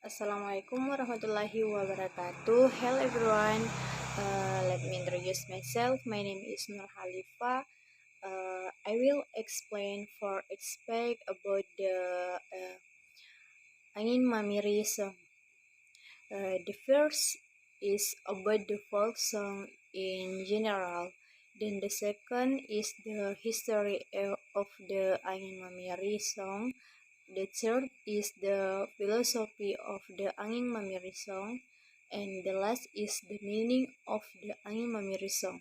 Assalamualaikum warahmatullahi wabarakatuh. Hello everyone. Let me introduce myself. My name is Nur Halifa. I will explain for expect about the Angin Mamiri song. The first is about the folk song in general. Then the second is the history of the Angin Mamiri song. The third is the philosophy of the Angin Mamiri song. And the last is the meaning of the Angin Mamiri song.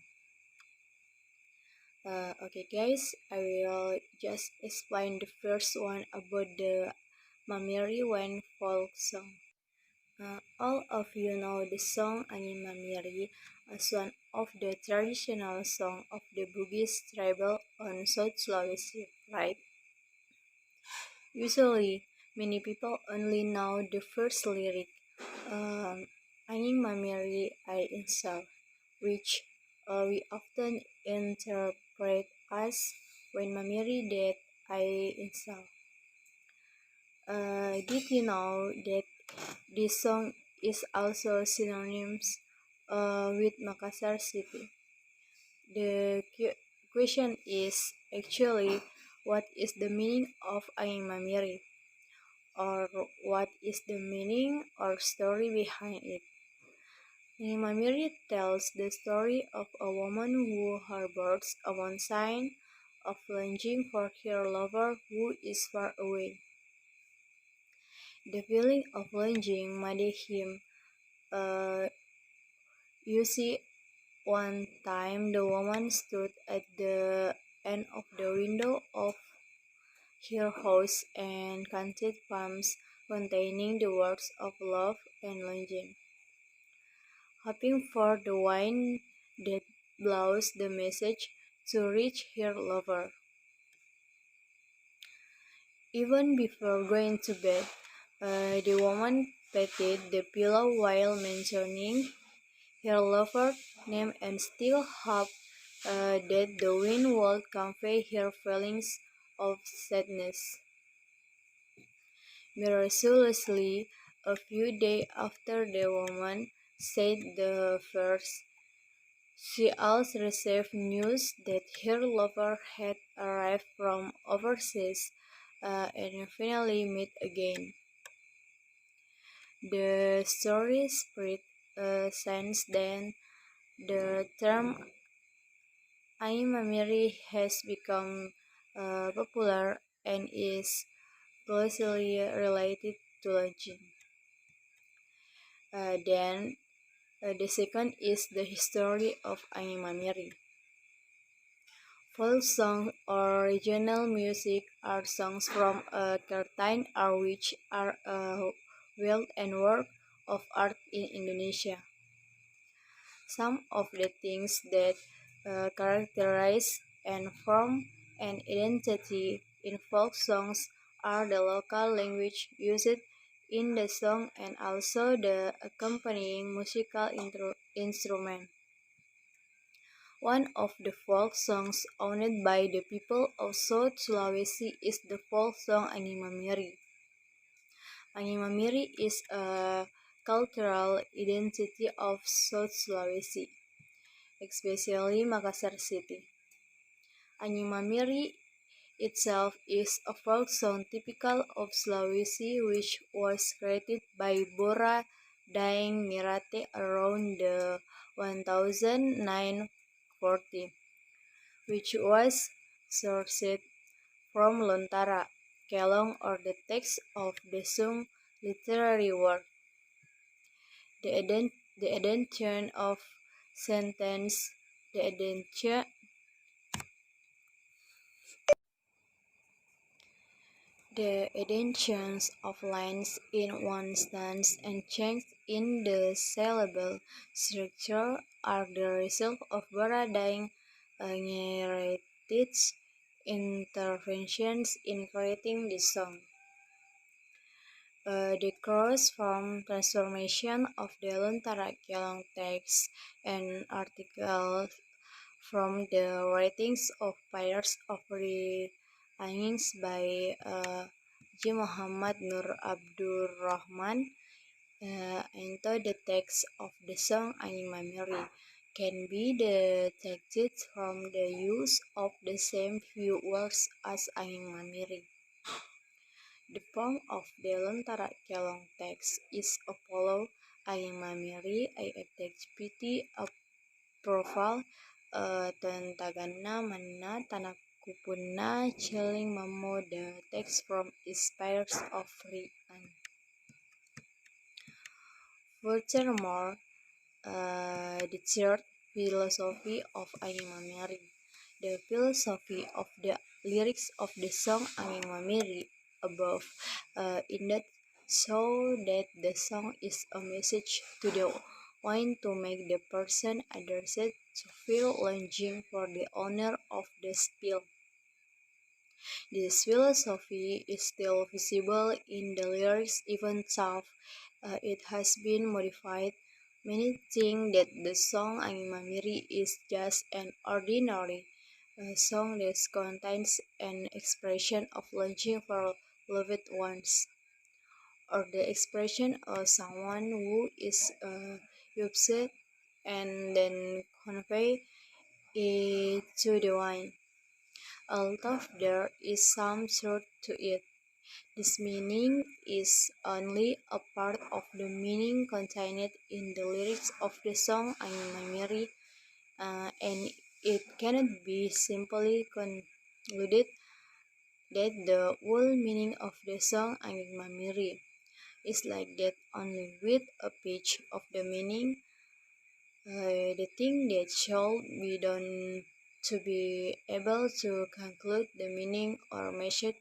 Okay guys, I will just explain the first one about the Mamiri Wen folk song. All of you know the song Angin Mamiri as one of the traditional song of the Bugis tribal on South Sulawesi, right? Usually, many people only know the first lyric, Angin Mamiri I Insal, which we often interpret as when Mamiri dead I Insal. Did you know that this song is also synonymous with Makassar city? The question is actually what is the meaning of Angin Mamiri, or what is the meaning or story behind it. Angin Mamiri tells the story of a woman who harbors a one sign of longing for her lover who is far away. The feeling of longing made him. You see, one time the woman stood at the end of the window of her house and counted palms containing the words of love and longing, hoping for the wind that blows the message to reach her lover. Even before going to bed, the woman patted the pillow while mentioning her lover's name and still hoped that the wind would convey her feelings of sadness. Miraculously, a few days after the woman said the verse, she also received news that her lover had arrived from overseas and finally met again. The story spread since then. The term Angin Mamiri has become popular and is closely related to longing. Then the second is the history of Angin Mamiri. Folk song or regional music are songs from a certain area which are a wealth and work of art in Indonesia. Some of the things that characterize and form an identity in folk songs are the local language used in the song and also the accompanying musical instrument. One of the folk songs owned by the people of South Sulawesi is the folk song Angin Mamiri. Angin Mamiri is a cultural identity of South Sulawesi, especially Makassar city. Angin Mamiri itself is a folk song typical of Sulawesi which was created by Bora Daeng Mirate around the 1940, which was sourced from Lontara, Kelong or the text of the Sung literary work. The addition of sentence, the addition The additions of lines in one stance and change in the syllable structure are the result of Baradaing Nyeretit's interventions in creating the song. The cross-form transformation of the Lontara Kelong text and articles from the writings of Pillars of the Angins by J. Muhammad Nur Abdur Rahman into the text of the song Angin Mamiri can be detected from the use of the same few words as Angin Mamiri. The form of the Lontara Kelong text is Apollo Angin Mamiri I attach piti approval tentagana manna tanakupunna chilling mamo the text from inspires of Rian. Furthermore, the third philosophy of Angin Mamiri. The philosophy of the lyrics of the song Angin Mamiri above in that so that the song is a message to the one to make the person addressed to feel longing for the owner of the spill. This philosophy is still visible in the lyrics even though it has been modified. Many think that the song Angin Mamiri is just an ordinary song that contains an expression of longing for loved ones, or the expression of someone who is upset and then convey it to the one. Although there is some truth to it, this meaning is only a part of the meaning contained in the lyrics of the song Angin Mamiri, and it cannot be simply concluded that the whole meaning of the song Angin Mamiri is like that only with a page of the meaning. The thing that should be done to be able to conclude the meaning or message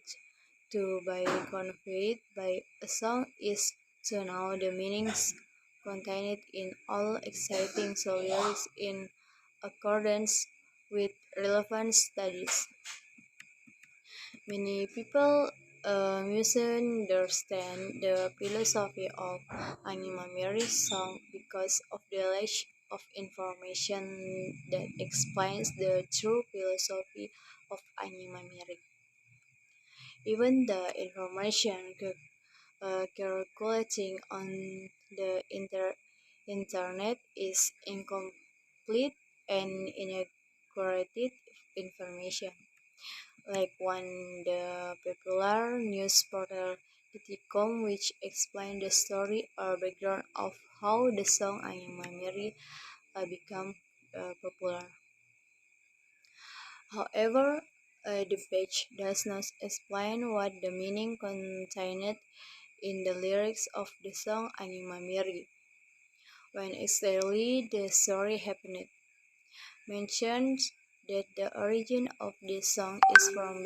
to be conveyed by a song is to know the meanings contained in all exciting lyrics in accordance with relevant studies. Many people misunderstand the philosophy of Angin Mamiri's song because of the lack of information that explains the true philosophy of Angin Mamiri. Even the information circulating on the internet is incomplete and inaccurate information. Like one the popular news portal Titicom, which explained the story or background of how the song Angin Mamiri became popular. However, the page does not explain what the meaning contained in the lyrics of the song Angin Mamiri. When exactly the story happened, mentions that the origin of this song is from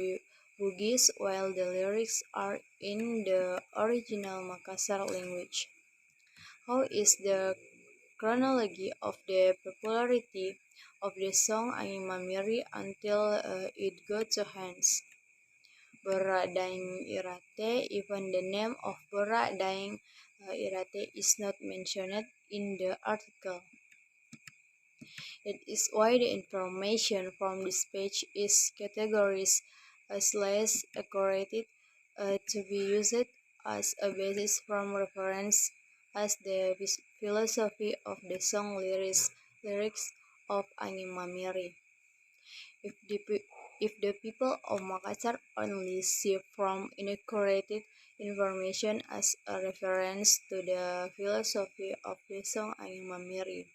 Bugis while the lyrics are in the original Makassar language. How is the chronology of the popularity of the song Angin Mamiri until it got to hands? Bora Daeng Irate, even the name of Bora Daeng Irate is not mentioned in the article. That is why the information from this page is categorized as less accurate to be used as a basis from reference as the philosophy of the song lyrics of Angin Mamiri. If the people of Makassar only see from inaccurate information as a reference to the philosophy of the song Angin Mamiri,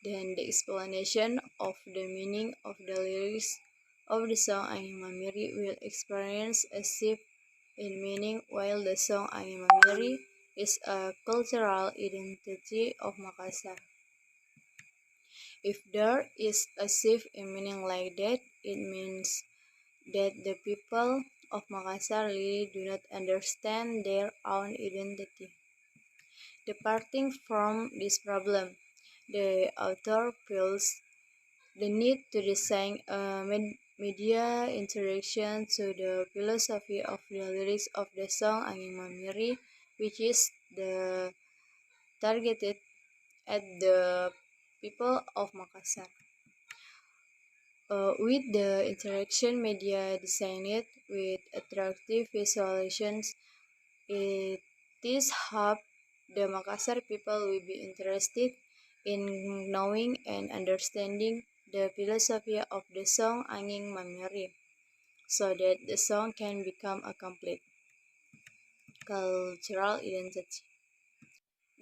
then the explanation of the meaning of the lyrics of the song Angin Mamiri will experience a shift in meaning while the song Angin Mamiri is a cultural identity of Makassar. If there is a shift in meaning like that, it means that the people of Makassar really do not understand their own identity. Departing from this problem, the author feels the need to design a media interaction to the philosophy of the lyrics of the song Angin Mamiri, which is the targeted at the people of Makassar. With the interaction media designed with attractive visualizations, it is hoped The Makassar people will be interested in knowing and understanding the philosophy of the song Angin Mamiri, so that the song can become a complete cultural identity.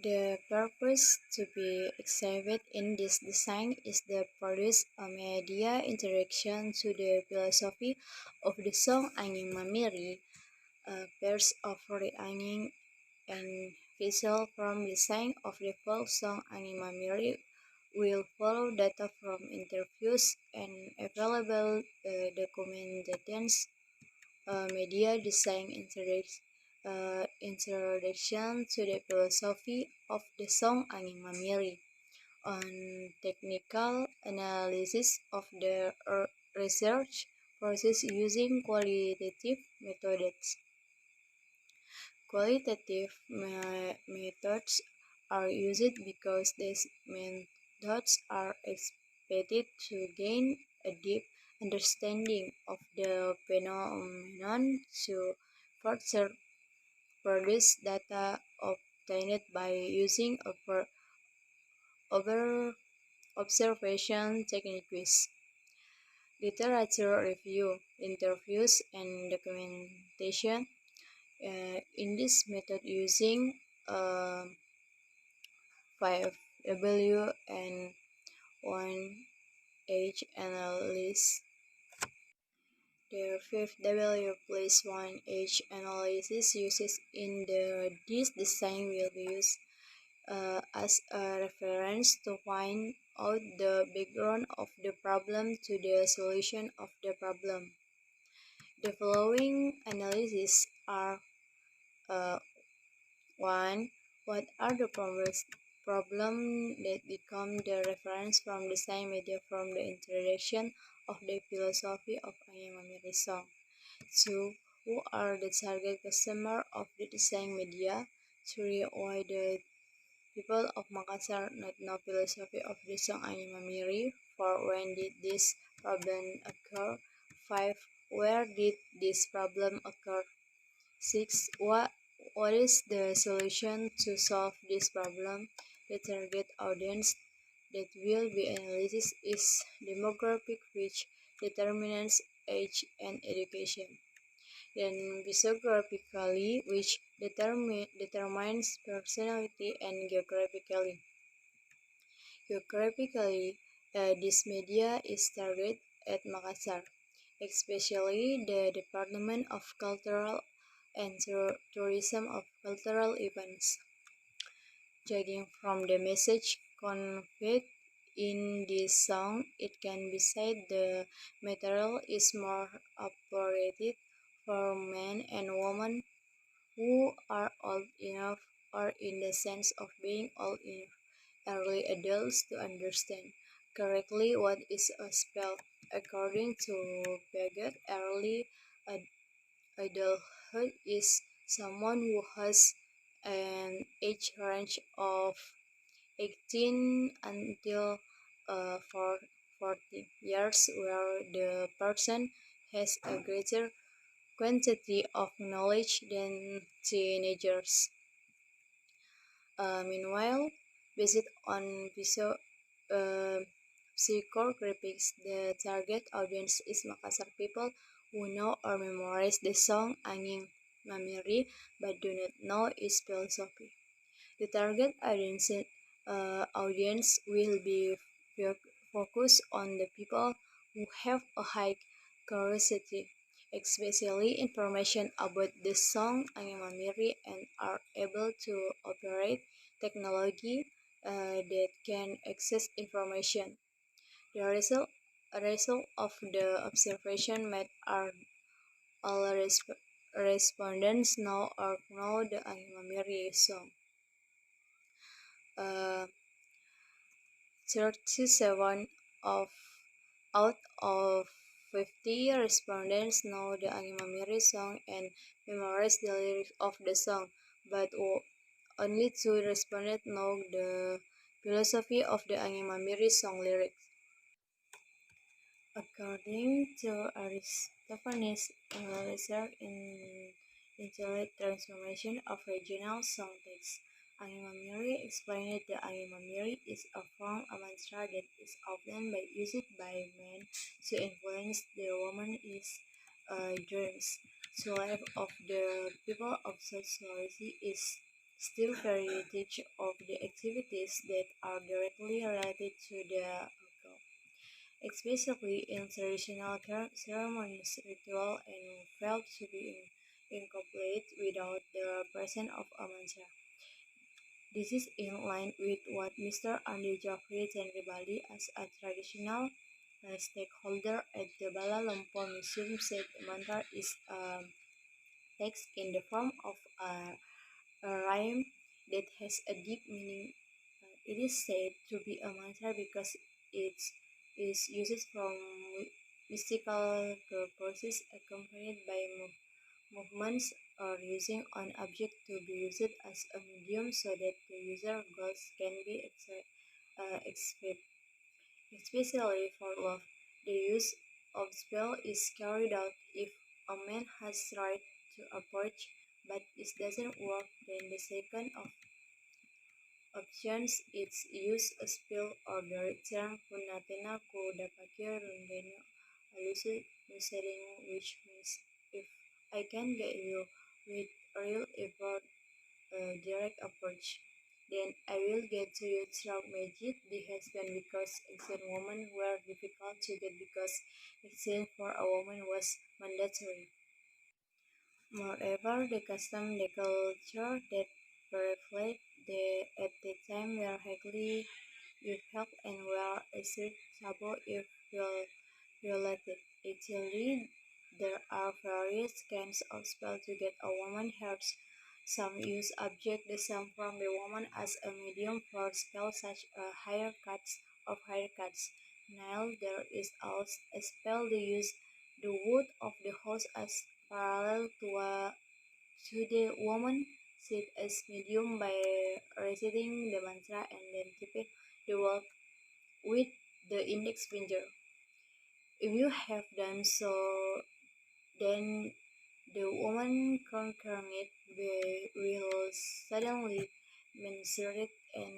The purpose to be exhibited in this design is to produce a media interaction to the philosophy of the song Angin Mamiri, pairs of the angin and visual from design of the folk song Angin Mamiri will follow data from interviews and available documentations, media design introduction to the philosophy of the song Angin Mamiri, on technical analysis of the research process using qualitative methods. Qualitative methods are used because these methods are expected to gain a deep understanding of the phenomenon to further produce data obtained by using over observation techniques. Literature review, interviews, and documentation. In this method, using uh, 5W and 1H analysis. The 5W plus 1H analysis uses in this design will be used as a reference to find out the background of the problem to the solution of the problem. The following analyses are: uh, 1. What are the problems that become the reference from design media from the introduction of the philosophy of Angin Mamiri song? 2. Who are the target customer of the design media? 3. Why the people of Makassar not know philosophy of the song Angin Mamiri? 4. When did this problem occur? 5. Where did this problem occur? 6. What is the solution to solve this problem? The target audience that will be analyzed is demographic, which determines age and education. Then physiographically, which determines personality, and geographically. Geographically, this media is targeted at Makassar, especially the Department of Cultural and Tourism of cultural events. Judging from the message conveyed in this song, it can be said the material is more appropriate for men and women who are old enough, or in the sense of being old enough, early adults, to understand correctly what is a spell. According to Piaget, early adulthood is someone who has an age range of 18 until 40 years, where the person has a greater quantity of knowledge than teenagers. Meanwhile, based on uh, psychographics, the target audience is Makassar people who know or memorize the song Angin Mamiri but do not know its philosophy. The target audience will be focused on the people who have a high curiosity, especially information about the song Angin Mamiri, and are able to operate technology that can access information. The result of the observation made are all respondents know or know the Angin Mamiri song. Uh, 37 of out of 50 respondents know the Angin Mamiri song and memorize the lyrics of the song, but only 2 respondents know the philosophy of the Angin Mamiri song lyrics. According to Aristophanes' research in intellectual transformation of regional song texts, Angin Mamiri explained that Angin Mamiri is a form of mantra that is often used by men to influence the woman in dreams. To life of the people of South Sulawesi is still heritage of the activities that are directly related to the occult, especially in traditional ceremonies, ritual, and felt to be incomplete without the presence of a mantra. This is in line with what Mr. Andy Geoffrey Tenribali, as a traditional stakeholder at the Bala Lumpur Museum, said mantra is a text in the form of a rhyme that has a deep meaning. It is said to be a mantra because it is used for mystical purposes, accompanied by movements or using an object to be used as a medium so that the user goals can be expressed. Especially for love, the use of spell is carried out if a man has tried to approach but it doesn't work, then the second options is use a spell or the return punatena ku dapake rundeno lucid which means if I can get you with real effort direct approach, then I will get to you through magic the husband because ancient women were difficult to get because exchange for a woman was mandatory. Moreover, the custom, the culture that reflect at the time were highly upheld and were asserted taboo if violated. Actually, there are various kinds of spells to get a woman's heart. Some use object descent from the woman as a medium for spells such as haircuts. Now there is also a spell that use the wood of the horse as parallel to the woman sit as medium by reciting the mantra and then keeping the work with the index finger. If you have done so, then the woman conquering it will suddenly menstruate and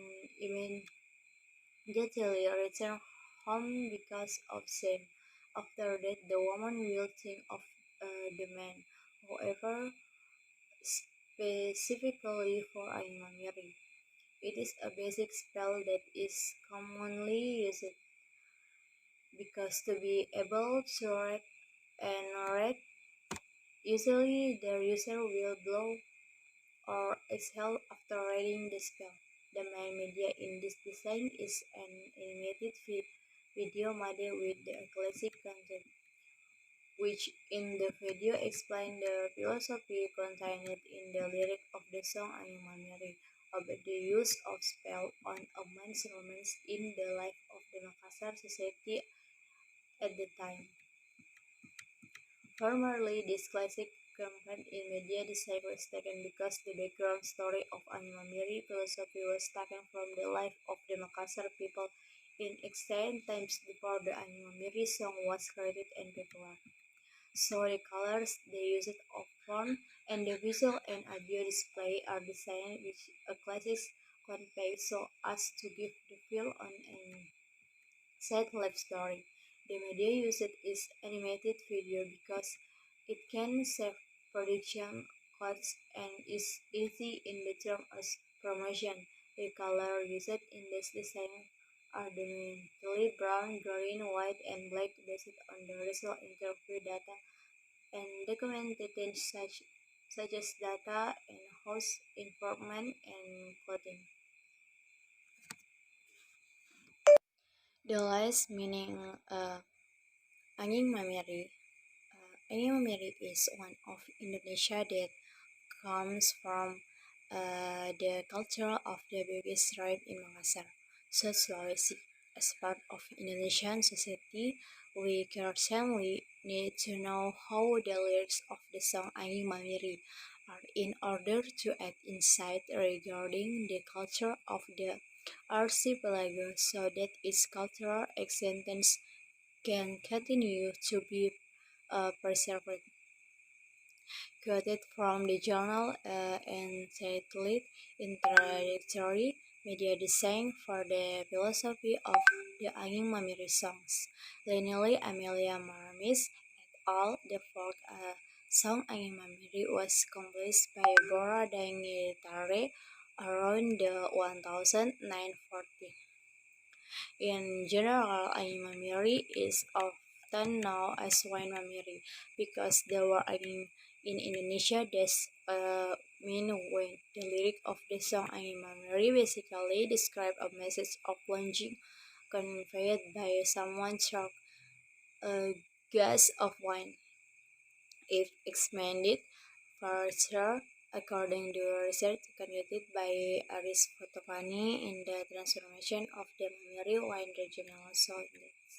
immediately return home because of shame. After that, the woman will think of the man. However, specifically for Ainamiri, it is a basic spell that is commonly used because to be able to read and read, usually the user will blow or exhale after reading the spell. The main media in this design is an animated video made with the classic content, which in the video explain the philosophy contained in the lyric of the song Ayumamiri about the use of spell on a man's romance in the life of the Makassar society at the time. Formerly, this classic campaign in media design was taken because the background story of Animamiri philosophy was taken from the life of the Makassar people in ancient times before the Animamiri song was created and popular. So the colors they used of font and the visual and audio display are designed with a classic convey so as to give the feel on an sad life story. The media used is animated video because it can save production costs and is easy in the term of promotion. The color used in this design are dominantly brown, green, white, and black based on the result interview data and documented such as data and house informant and clothing. The last meaning Angin Mamiri. Angin Mamiri is one of Indonesia that comes from the culture of the Bugis tribe in Makassar, South Sulawesi. As part of Indonesian society, we certainly need to know how the lyrics of the song Angin Mamiri are in order to add insight regarding the culture of the archipelago so that its cultural existence can continue to be preserved. Quoted from the journal entitled Introductory Media Design for the Philosophy of the Angin Mamiri Songs. Lenially Amelia Maramis et al. The fourth song Angin Mamiri was composed by Bora Dangitare around the 1940. In general, Angin Mamiri is often known as wine mamiri because the word angin in Indonesia does mean wind. The lyric of the song Angin Mamiri basically describe a message of longing conveyed by someone struck a glass of wine. If expanded further, according to research conducted by Aris Fotopani in the transformation of the Mamiri wine regional soils,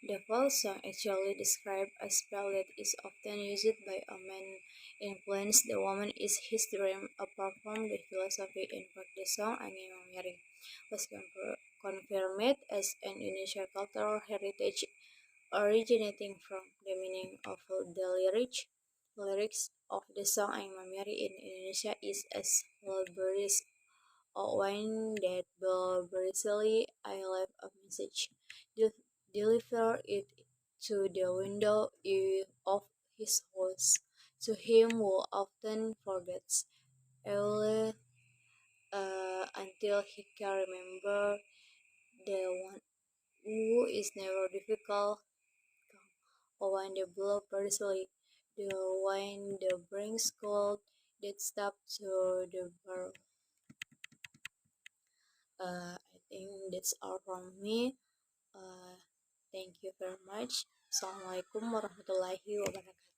the folk song actually describes a spell that is often used by a man influence the woman is his dream. Apart from the philosophy, in fact, the song Angin Mamiri was confirmed as an Indonesian cultural heritage originating from the meaning of the lyrics of the song Angin Mamiri in Indonesia is as follows: when that barbariously I left a message, deliver it to the window of his house, to him who often forgets, all, until he can remember, the one who is never difficult, or when the blow personally, the wine the brings cold, that stop to the barrel. I think that's all from me. Uh, Thank you very much. Assalamualaikum warahmatullahi wabarakatuh.